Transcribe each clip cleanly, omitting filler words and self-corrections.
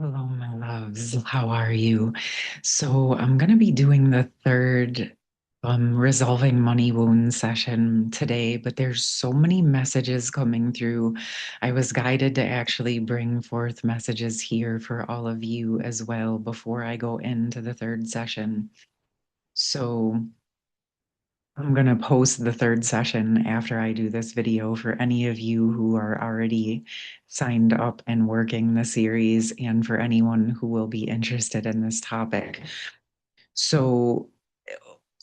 Hello, my loves. How are you? So, I'm going to be doing the third resolving money wound session today, but there's so many messages coming through. I was guided to actually bring forth messages here for all of you as well before I go into the third session. So, I'm going to post the third session after I do this video for any of you who are already signed up and working the series, and for anyone who will be interested in this topic. So,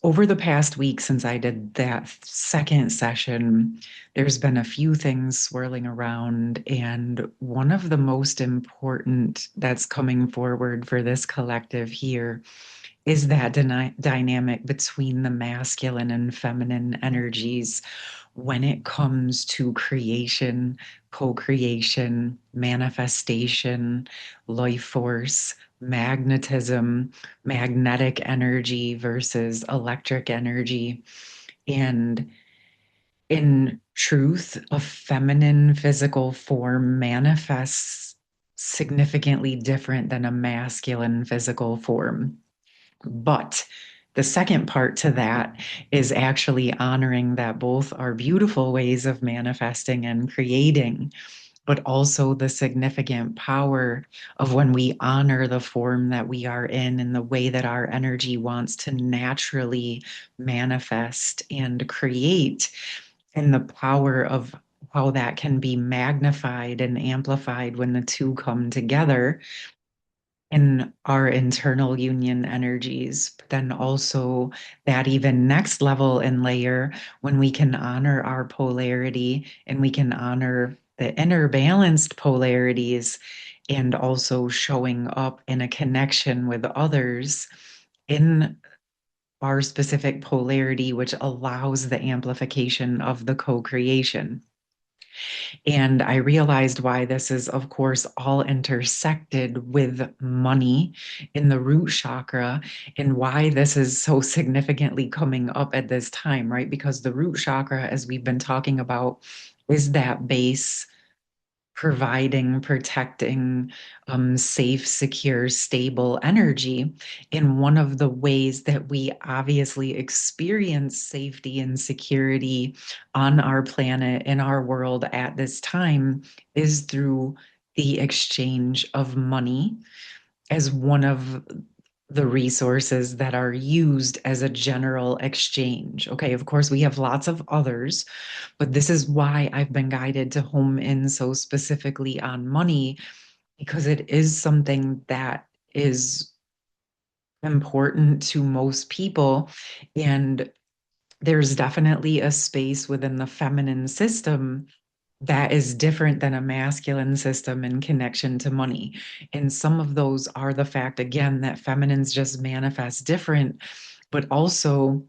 over the past week since I did that second session, there's been a few things swirling around, and one of the most important that's coming forward for this collective here is that dynamic between the masculine and feminine energies when it comes to creation, co creation, manifestation, life force, magnetism, magnetic energy versus electric energy. And in truth, a feminine physical form manifests significantly different than a masculine physical form. But the second part to that is actually honoring that both are beautiful ways of manifesting and creating, but also the significant power of when we honor the form that we are in and the way that our energy wants to naturally manifest and create, and the power of how that can be magnified and amplified when the two come together in our internal union energies, but then also that even next level and layer when we can honor our polarity and we can honor the inner balanced polarities, and also showing up in a connection with others in our specific polarity, which allows the amplification of the co creation. And I realized why this is, of course, all intersected with money in the root chakra, and why this is so significantly coming up at this time, right? Because the root chakra, as we've been talking about, is that base providing, protecting, safe, secure, stable energy. And one of the ways that we obviously experience safety and security on our planet, in our world at this time, is through the exchange of money as one of the resources that are used as a general exchange. Okay, of course, we have lots of others, but this is why I've been guided to home in so specifically on money, because it is something that is important to most people. And there's definitely a space within the feminine system that is different than a masculine system in connection to money. And some of those are the fact, again, that feminines just manifest different, but also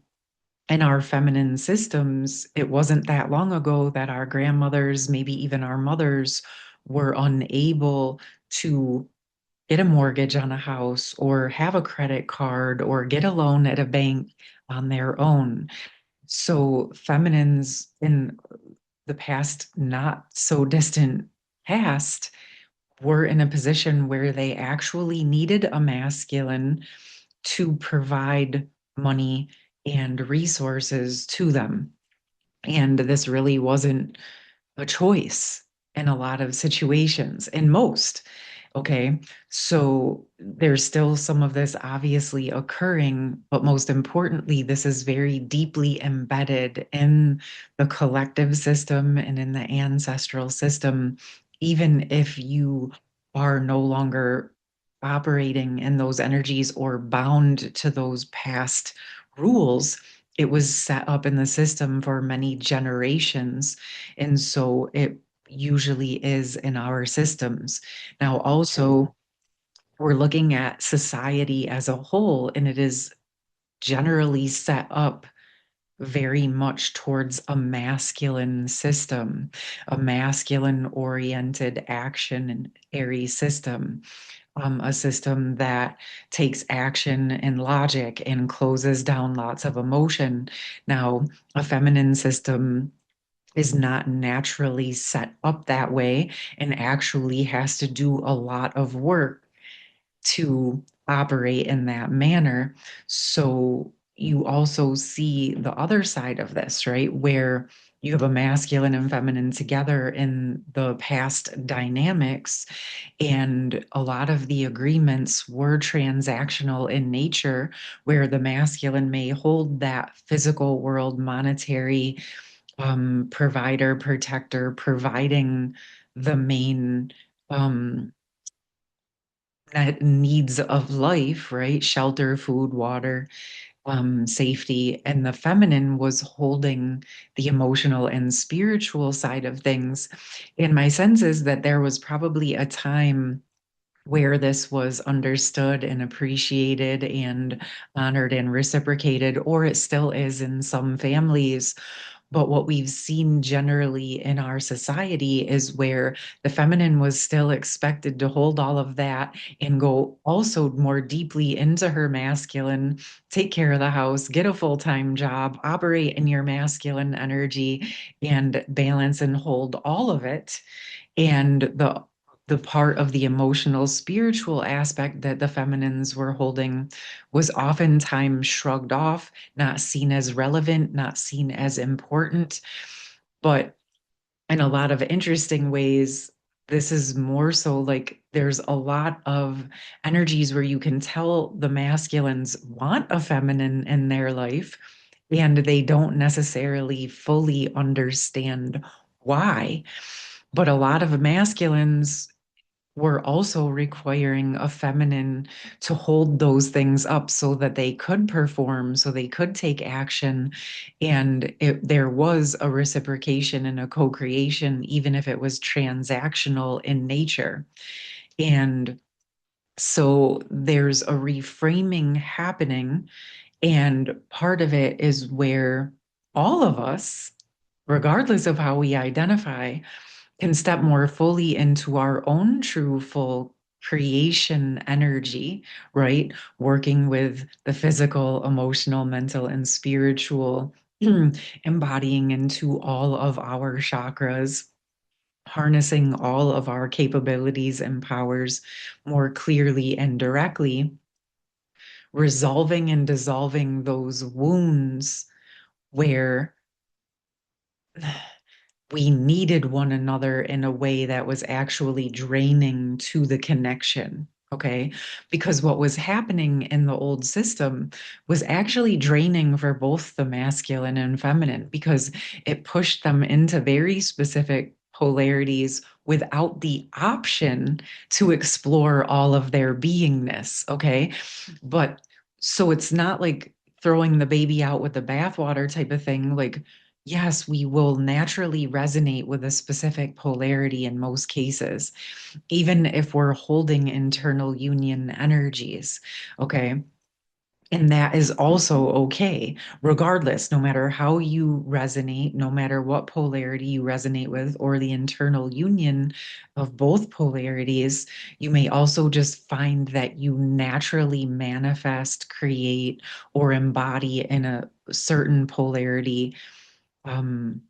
in our feminine systems, it wasn't that long ago that our grandmothers, maybe even our mothers, were unable to get a mortgage on a house or have a credit card or get a loan at a bank on their own. So, feminines in the past, not so distant past, were in a position where they actually needed a masculine to provide money and resources to them. And this really wasn't a choice in a lot of situations, in most. Okay. So there's still some of this obviously occurring, but most importantly, this is very deeply embedded in the collective system and in the ancestral system, even if you are no longer operating in those energies or bound to those past rules. It was set up in the system for many generations. And so it usually is in our systems. Now, also, we're looking at society as a whole, and it is generally set up very much towards a masculine system, a masculine oriented action and airy system, a system that takes action and logic and closes down lots of emotion. Now, a feminine system is not naturally set up that way and actually has to do a lot of work to operate in that manner. So you also see the other side of this, right? Where you have a masculine and feminine together in the past dynamics, and a lot of the agreements were transactional in nature, where the masculine may hold that physical world monetary provider, protector, providing the main um, needs of life, right? Shelter, food, water, safety. And the feminine was holding the emotional and spiritual side of things. And my sense is that there was probably a time where this was understood and appreciated and honored and reciprocated, or it still is in some families. But what we've seen generally in our society is where the feminine was still expected to hold all of that and go also more deeply into her masculine, take care of the house, get a full-time job, operate in your masculine energy, and balance and hold all of it. And the part of the emotional spiritual aspect that the feminines were holding was oftentimes shrugged off, not seen as relevant, not seen as important. But in a lot of interesting ways, this is more so like there's a lot of energies where you can tell the masculines want a feminine in their life, and they don't necessarily fully understand why. But a lot of masculines were also requiring a feminine to hold those things up so that they could perform, so they could take action. And there was a reciprocation and a co creation, even if it was transactional in nature. And so there's a reframing happening. And part of it is where all of us, regardless of how we identify, can step more fully into our own true full creation energy, right? Working with the physical, emotional, mental, and spiritual, embodying into all of our chakras, harnessing all of our capabilities and powers more clearly and directly, resolving and dissolving those wounds where we needed one another in a way that was actually draining to the connection. Okay. Because what was happening in the old system was actually draining for both the masculine and feminine because it pushed them into very specific polarities without the option to explore all of their beingness. Okay. But so it's not like throwing the baby out with the bathwater type of thing. Like, yes, we will naturally resonate with a specific polarity in most cases, even if we're holding internal union energies. Okay. And that is also okay, regardless, no matter how you resonate, no matter what polarity you resonate with, or the internal union of both polarities, you may also just find that you naturally manifest, create, or embody in a certain polarity um,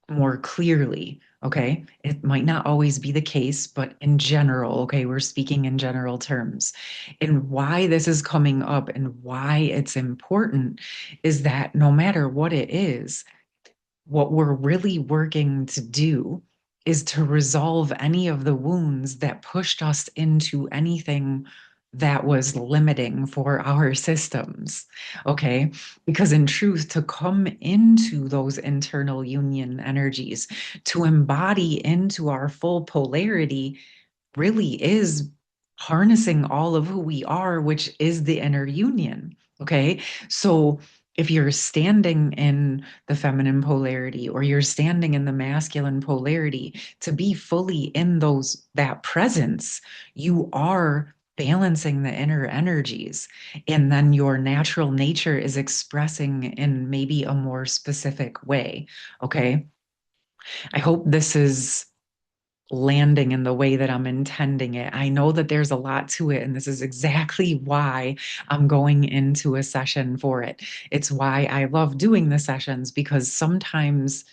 more clearly. Okay. It might not always be the case, but in general, okay, we're speaking in general terms. And why this is coming up and why it's important is that no matter what it is, what we're really working to do is to resolve any of the wounds that pushed us into anything that was limiting for our systems. Okay. Because in truth, to come into those internal union energies, to embody into our full polarity, really is harnessing all of who we are, which is the inner union. Okay. So if you're standing in the feminine polarity or you're standing in the masculine polarity, to be fully in that presence, you are balancing the inner energies. And then your natural nature is expressing in maybe a more specific way. Okay. I hope this is landing in the way that I'm intending it. I know that there's a lot to it, and this is exactly why I'm going into a session for it. It's why I love doing the sessions because sometimes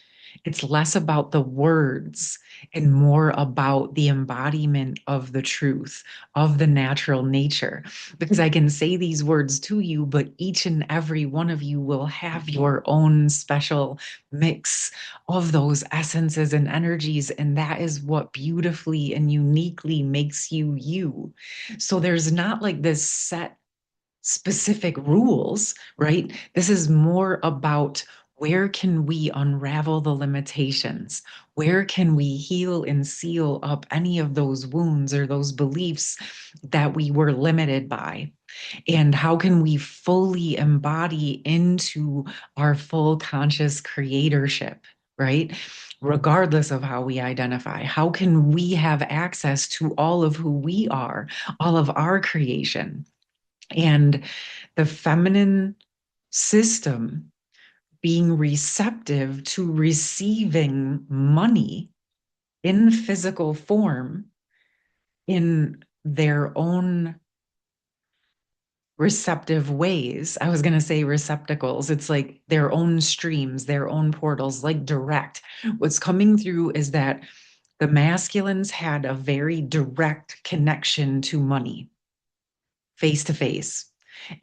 It's less about the words and more about the embodiment of the truth, of the natural nature. Because I can say these words to you, but each and every one of you will have your own special mix of those essences and energies. And that is what beautifully and uniquely makes you you. So there's not like this set specific rules, right? This is more about where can we unravel the limitations? Where can we heal and seal up any of those wounds or those beliefs that we were limited by? And how can we fully embody into our full conscious creatorship, right? Regardless of how we identify, how can we have access to all of who we are, all of our creation? And the feminine system being receptive to receiving money in physical form in their own receptive ways. I was going to say receptacles. It's like their own streams, their own portals, like direct. What's coming through is that the masculines had a very direct connection to money, face to face.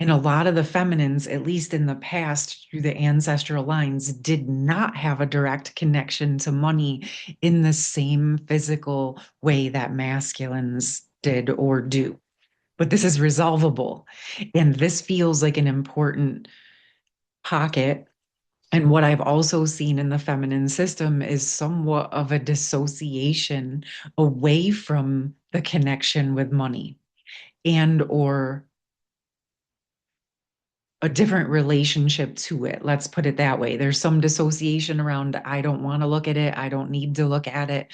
And a lot of the feminines, at least in the past, through the ancestral lines, did not have a direct connection to money in the same physical way that masculines did or do. But this is resolvable. And this feels like an important pocket. And what I've also seen in the feminine system is somewhat of a dissociation away from the connection with money and or a different relationship to it. Let's put it that way. There's some dissociation around, I don't want to look at it. I don't need to look at it.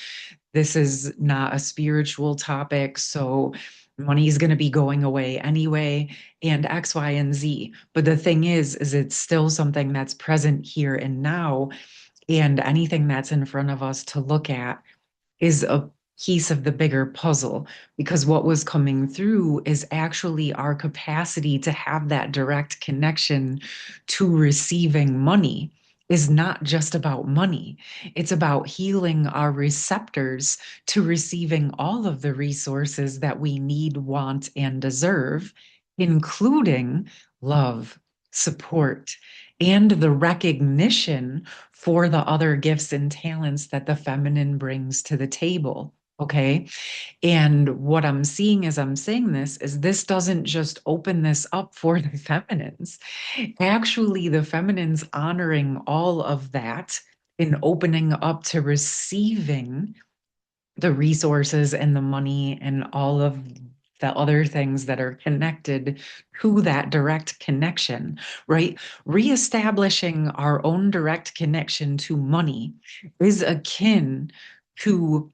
This is not a spiritual topic. So money is going to be going away anyway, and X, Y, and Z. But the thing is it's still something that's present here and now. And anything that's in front of us to look at is a piece of the bigger puzzle, because what was coming through is actually our capacity to have that direct connection to receiving money is not just about money. It's about healing our receptors to receiving all of the resources that we need, want, and deserve, including love, support, and the recognition for the other gifts and talents that the feminine brings to the table. Okay. And what I'm seeing as I'm saying this is this doesn't just open this up for the feminines. Actually, the feminines honoring all of that and opening up to receiving the resources and the money and all of the other things that are connected to that direct connection, right? Reestablishing our own direct connection to money is akin to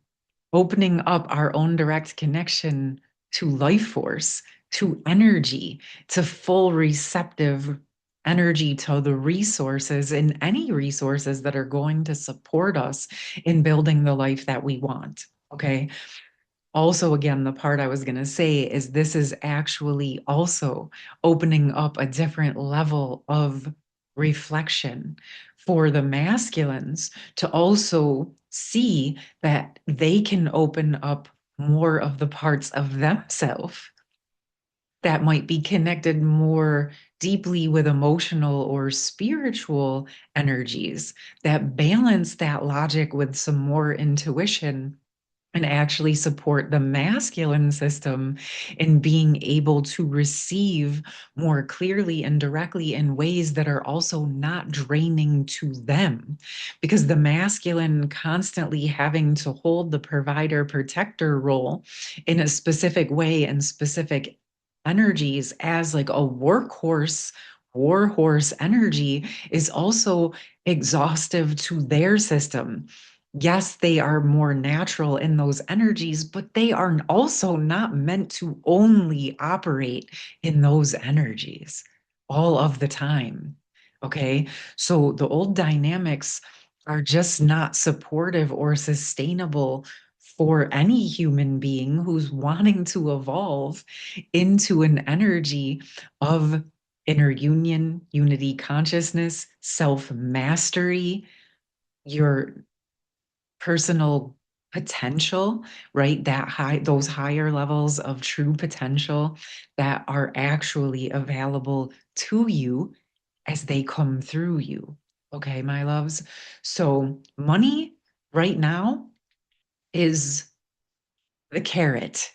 opening up our own direct connection to life force, to energy, to full receptive energy to the resources and any resources that are going to support us in building the life that we want. Okay. Also, again, the part I was going to say is this is actually also opening up a different level of reflection for the masculines to also see that they can open up more of the parts of themselves that might be connected more deeply with emotional or spiritual energies that balance that logic with some more intuition and actually support the masculine system in being able to receive more clearly and directly in ways that are also not draining to them. Because the masculine constantly having to hold the provider protector role in a specific way and specific energies as like a workhorse war horse energy is also exhaustive to their system. Yes, they are more natural in those energies, but they are also not meant to only operate in those energies all of the time. Okay. So the old dynamics are just not supportive or sustainable for any human being who's wanting to evolve into an energy of inner union, unity consciousness, self mastery, your personal potential, right? Those higher levels of true potential that are actually available to you as they come through you. Okay, my loves. So, money right now is the carrot,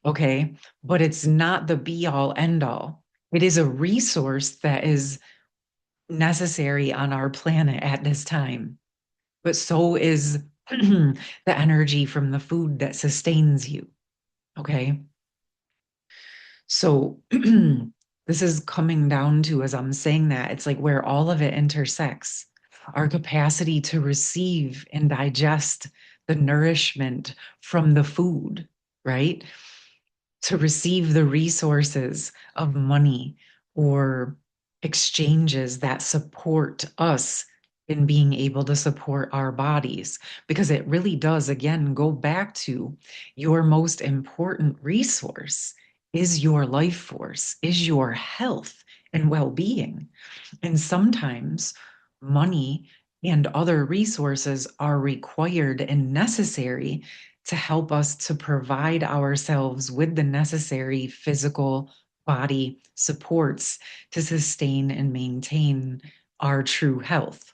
okay? But it's not the be all end all. It is a resource that is necessary on our planet at this time. But so is the energy from the food that sustains you, okay? So this is coming down to, as I'm saying that, it's like where all of it intersects. Our capacity to receive and digest the nourishment from the food, right? To receive the resources of money or exchanges that support us in being able to support our bodies. Because it really does, again, go back to your most important resource is your life force, is your health and well being. And sometimes money and other resources are required and necessary to help us to provide ourselves with the necessary physical body supports to sustain and maintain our true health,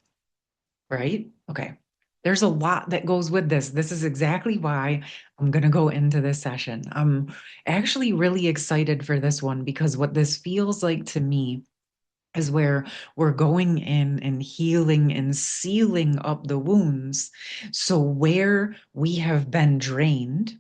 right? Okay. There's a lot that goes with this. This is exactly why I'm going to go into this session. I'm actually really excited for this one because what this feels like to me is where we're going in and healing and sealing up the wounds. So, where we have been drained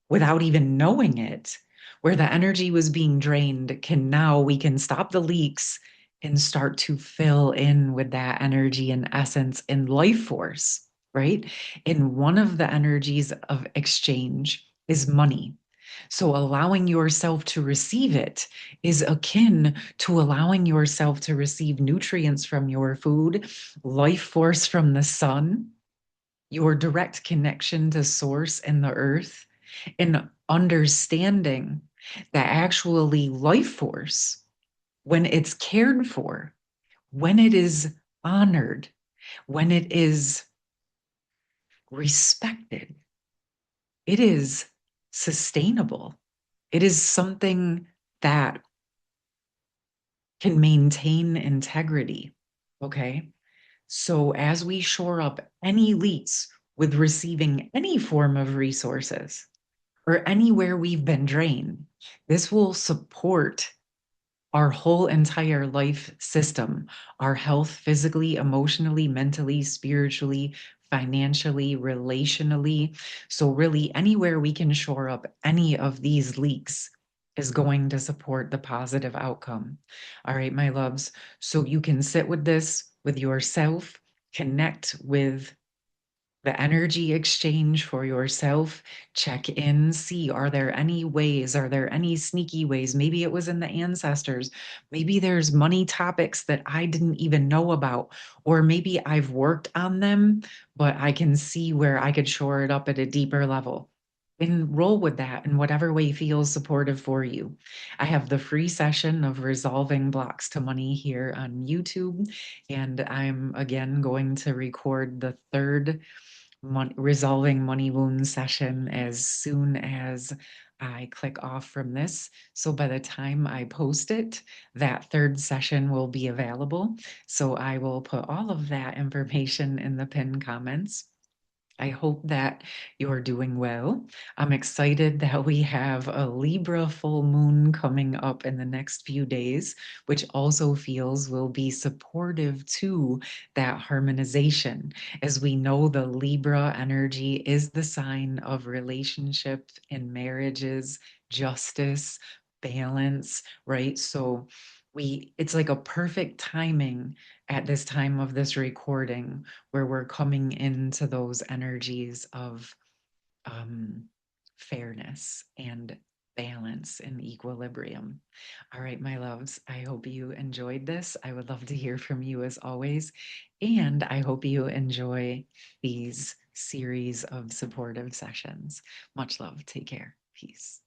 without even knowing it, where the energy was being drained, we can stop the leaks and start to fill in with that energy and essence and life force, right? And one of the energies of exchange is money. So allowing yourself to receive it is akin to allowing yourself to receive nutrients from your food, life force from the sun, your direct connection to source and the earth, and understanding that actually life force, when it's cared for, when it is honored, when it is respected, it is sustainable. It is something that can maintain integrity. Okay. So as we shore up any leaks with receiving any form of resources or anywhere we've been drained, this will support our whole entire life system, our health physically, emotionally, mentally, spiritually, financially, relationally. So, really, anywhere we can shore up any of these leaks is going to support the positive outcome. All right, my loves. So, you can sit with this with yourself, connect with the energy exchange for yourself. Check in, see, are there any ways? Are there any sneaky ways? Maybe it was in the ancestors. Maybe there's money topics that I didn't even know about, or maybe I've worked on them, but I can see where I could shore it up at a deeper level. And roll with that in whatever way feels supportive for you. I have the free session of resolving blocks to money here on YouTube, and I'm again going to record the third resolving money wound session as soon as I click off from this. So by the time I post it, that third session will be available. So I will put all of that information in the pinned comments. I hope that you're doing well. I'm excited that we have a Libra full moon coming up in the next few days, which also feels will be supportive to that harmonization. As we know, the Libra energy is the sign of relationship and marriages, justice, balance, right? So it's like a perfect timing at this time of this recording where we're coming into those energies of um, fairness and balance and equilibrium. All right, my loves, I hope you enjoyed this. I would love to hear from you as always. And I hope you enjoy these series of supportive sessions. Much love. Take care. Peace.